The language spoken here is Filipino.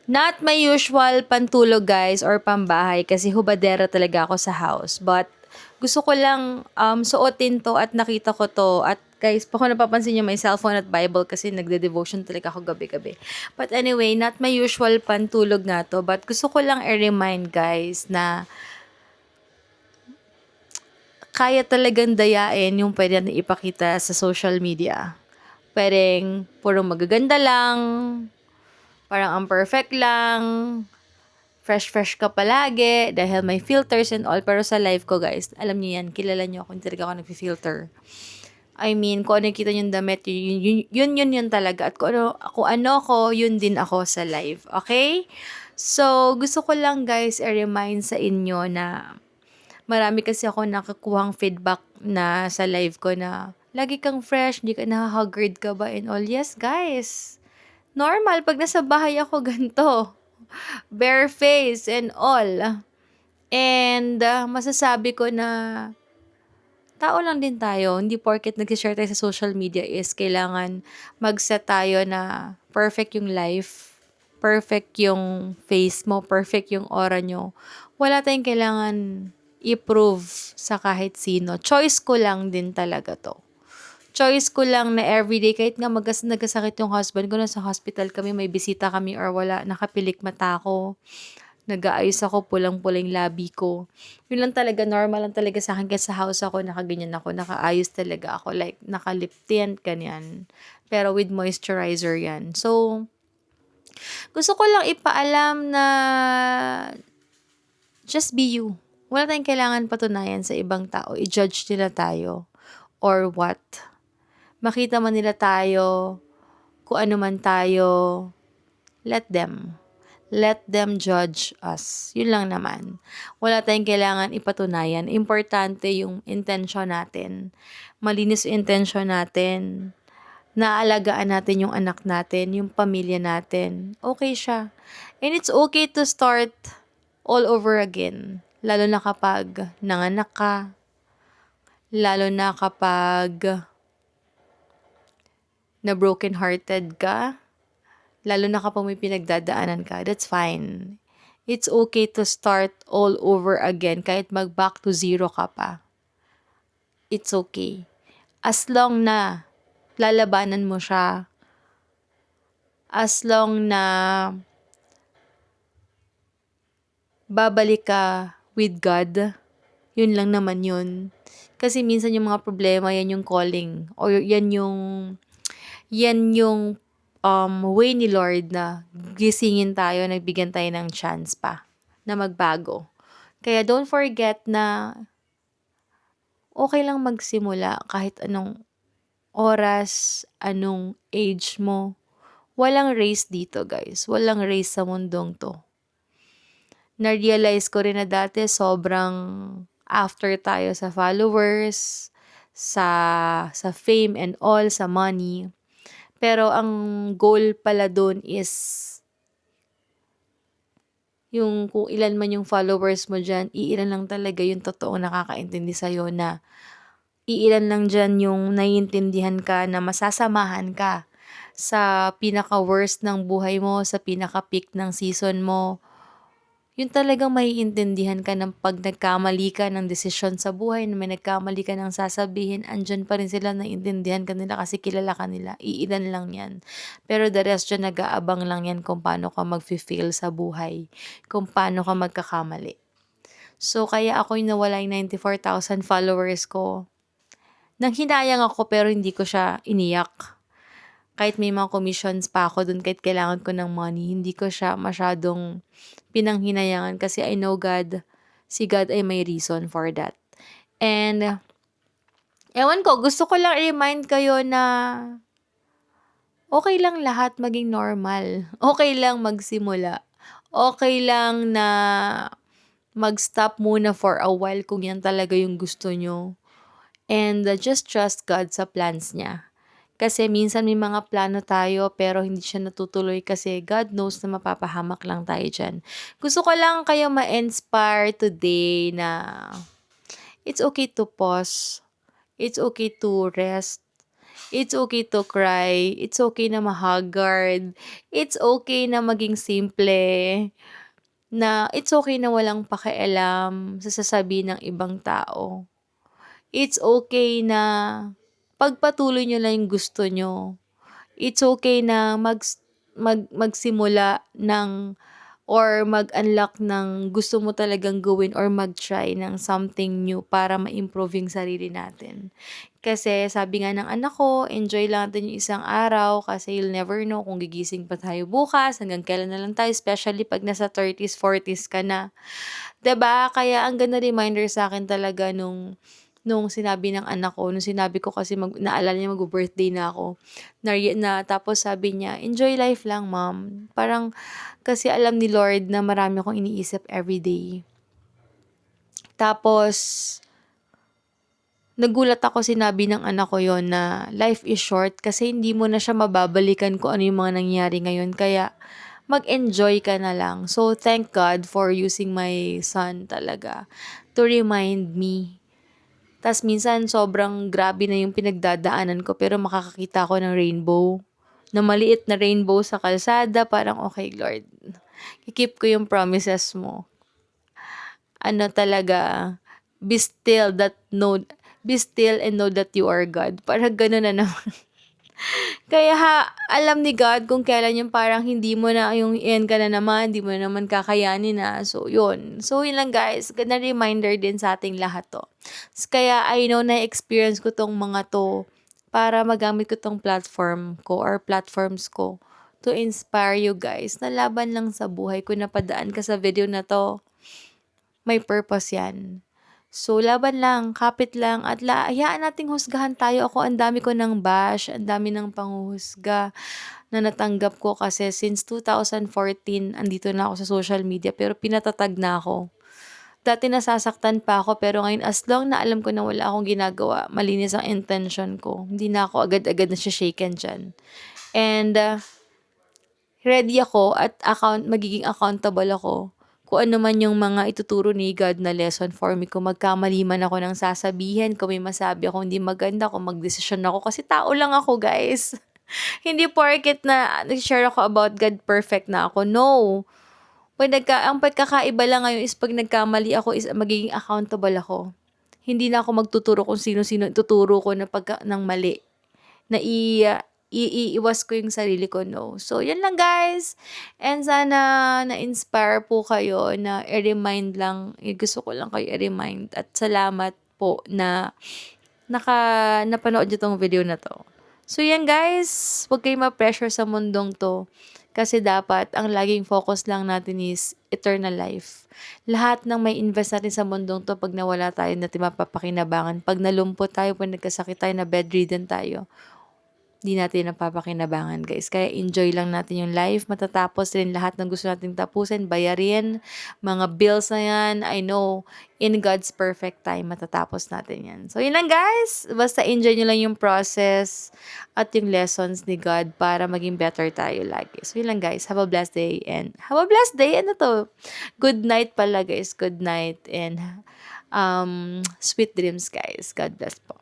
Not my usual pantulog guys or pambahay kasi hubadera talaga ako sa house. But gusto ko lang suotin to at nakita ko to. At guys, pa kung napapansin nyo may cellphone at Bible kasi nagde-devotion talaga ako gabi-gabi. But anyway, not my usual pantulog nga to. But gusto ko lang i-remind guys na kaya talagang dayain yung pwede na ipakita sa social media. Pwedeng puro magaganda lang, parang ang perfect lang, fresh ka palagi dahil may filters and all. Pero sa live ko, guys, alam niyo yan, kilala niyo ako, hindi talaga ako nag-filter. I mean, kung ano kita yung damit, yun talaga. At kung ano ako, yun din ako sa live. Okay? So, gusto ko lang, guys, i-remind sa inyo na marami kasi ako nakakuhang feedback na sa live ko na lagi kang fresh, hindi ka nakahagard ka ba and all. Yes, guys. Normal, pag nasa bahay ako, ganito. Bare face and all. And masasabi ko na tao lang din tayo. Hindi porket nag-share tayo sa social media is kailangan mag-set tayo na perfect yung life, perfect yung face mo, perfect yung aura nyo. Wala tayong kailangan i-prove sa kahit sino. Choice ko lang din talaga to. Choice ko lang na everyday, kahit nga nagkasakit yung husband ko, nasa hospital kami, may bisita kami or wala, nakapilik mata ko, nag-aayos ako, pulang-pulang labi ko. Yun lang talaga, normal lang talaga sa akin. Kasi sa house ako, nakaganyan ako, nakaayos talaga ako. Like, nakalip tint, ganyan. Pero with moisturizer yan. So, gusto ko lang ipaalam na just be you. Wala tayong kailangan patunayan sa ibang tao. I-judge nila tayo. Or what. Makita man nila tayo, kung ano man tayo, let them. Let them judge us. Yun lang naman. Wala tayong kailangan ipatunayan. Importante yung intention natin. Malinis yung intention natin. Naalagaan natin yung anak natin, yung pamilya natin. Okay siya. And it's okay to start all over again. Lalo na kapag nanganak ka. Lalo na kapag na broken-hearted ka. Lalo na kapag may pinagdadaanan ka, that's fine. It's okay to start all over again kahit mag-back to zero ka pa. It's okay. As long na lalabanan mo siya. As long na babalik ka with God, yun lang naman yun. Kasi minsan yung mga problema, yan yung calling. O yan yung way ni Lord na gisingin tayo, nagbigyan tayo ng chance pa na magbago. Kaya don't forget na okay lang magsimula kahit anong oras, anong age mo. Walang race dito, guys. Walang race sa mundong to. Na-realize ko rin na dati sobrang after tayo sa followers, sa fame and all, sa money. Pero ang goal pala doon is yung kung ilan man yung followers mo dyan, iilan lang talaga yung totoong nakakaintindi sa'yo na iilan lang dyan yung naiintindihan ka na masasamahan ka sa pinaka-worst ng buhay mo, sa pinaka-peak ng season mo. Yun talagang maiintindihan ka ng pag nagkamali ka ng desisyon sa buhay, na may nagkamali ka ng sasabihin, andyan pa rin sila, naiintindihan ka nila kasi kilala ka nila. Iilan lang yan. Pero the rest dyan, nag-aabang lang yan kung paano ka mag-fail sa buhay, kung paano ka magkakamali. So, kaya ako yung nawala yung 94,000 followers ko. Nang hinayang ako pero hindi ko siya iniyak. Kahit may mga commissions pa ako dun, kahit kailangan ko ng money, hindi ko siya masyadong pinanghinayangan kasi I know God, si God ay may reason for that. And, ewan ko, gusto ko lang i-remind kayo na okay lang lahat maging normal. Okay lang magsimula. Okay lang na mag-stop muna for a while kung yan talaga yung gusto nyo. And just trust God sa plans niya. Kasi minsan may mga plano tayo pero hindi siya natutuloy kasi God knows na mapapahamak lang tayo dyan. Gusto ko lang kayo ma-inspire today na it's okay to pause. It's okay to rest. It's okay to cry. It's okay na mahagard. It's okay na maging simple. Na it's okay na walang pakialam sa sasabihin ng ibang tao. It's okay na pagpatuloy nyo lang yung gusto nyo. It's okay na magsimula ng or mag-unlock ng gusto mo talagang gawin or mag-try ng something new para ma-improve yung sarili natin. Kasi sabi nga ng anak ko, enjoy lang natin yung isang araw kasi you'll never know kung gigising pa tayo bukas, hanggang kailan na lang tayo, especially pag nasa 30s, 40s ka na. 'Di ba? Kaya ang ganda reminder sa akin talaga nung sinabi ng anak ko, nung sinabi ko kasi naalala niya mag-birthday na ako. Tapos sabi niya, enjoy life lang, mom. Parang kasi alam ni Lord na marami akong iniisip everyday. Tapos, nagulat ako sinabi ng anak ko yon na life is short kasi hindi mo na siya mababalikan kung ano yung mga nangyari ngayon. Kaya, mag-enjoy ka na lang. So, thank God for using my son talaga to remind me. Tas minsan sobrang grabe na yung pinagdadaanan ko pero makakakita ako ng rainbow. Na maliit na rainbow sa kalsada, parang okay Lord, i-keep ko yung promises mo. Ano talaga, be still and know that you are God. Parang gano'n na naman. Kaya alam ni God kung kailan yung parang hindi mo na yung end ka na naman, hindi mo na naman kakayanin na. So, yun. So, yun lang guys. Ganda reminder din sa ating lahat to. Kaya I know na experience ko tong mga to para magamit ko tong platform ko or platforms ko to inspire you guys na laban lang sa buhay. Kung napadaan ka sa video na to, may purpose yan. So, laban lang, kapit lang, at hayaan nating husgahan tayo. Ako, ang dami ko ng bash, ang dami ng panghuhusga na natanggap ko kasi since 2014, andito na ako sa social media, pero pinatatag na ako. Dati nasasaktan pa ako, pero ngayon, as long na alam ko na wala akong ginagawa, malinis ang intention ko, hindi na ako agad-agad na shaken dyan. And, ready ako at magiging accountable ako kung ano man yung mga ituturo ni God na lesson for me. Kung magkamali man ako ng sasabihin, kung may masabi ako hindi maganda, kung magdesisyon ako. Kasi tao lang ako, guys. Hindi porket na nag-share ako about God, perfect na ako. No. Ang pagkakaiba lang ngayon is pag nagkamali ako is magiging accountable ako. Hindi na ako magtuturo kung sino-sino tuturo ko ng mali. Na iiwas ko yung sarili ko, no. So, yan lang guys. And sana na-inspire po kayo na i-remind lang, gusto ko lang kayo i-remind. At salamat po na napanood nyo tong video na to. So, yan guys. Huwag kayo ma-pressure sa mundong to. Kasi dapat, ang laging focus lang natin is eternal life. Lahat ng may invest natin sa mundong to, pag nawala tayo, natin mapapakinabangan. Pag nalumpot tayo, pag nagkasakit tayo, na bedridden tayo, di natin napapakinabangan guys. Kaya enjoy lang natin yung life. Matatapos rin lahat ng gusto nating tapusin, bayarin, mga bills na yan. I know, in God's perfect time, matatapos natin yan. So, yun lang guys. Basta enjoy nyo lang yung process at yung lessons ni God para maging better tayo lagi. So, yun lang guys. Have a blessed day. And have a blessed day. Ano to? Good night pala guys. Good night. And sweet dreams guys. God bless po.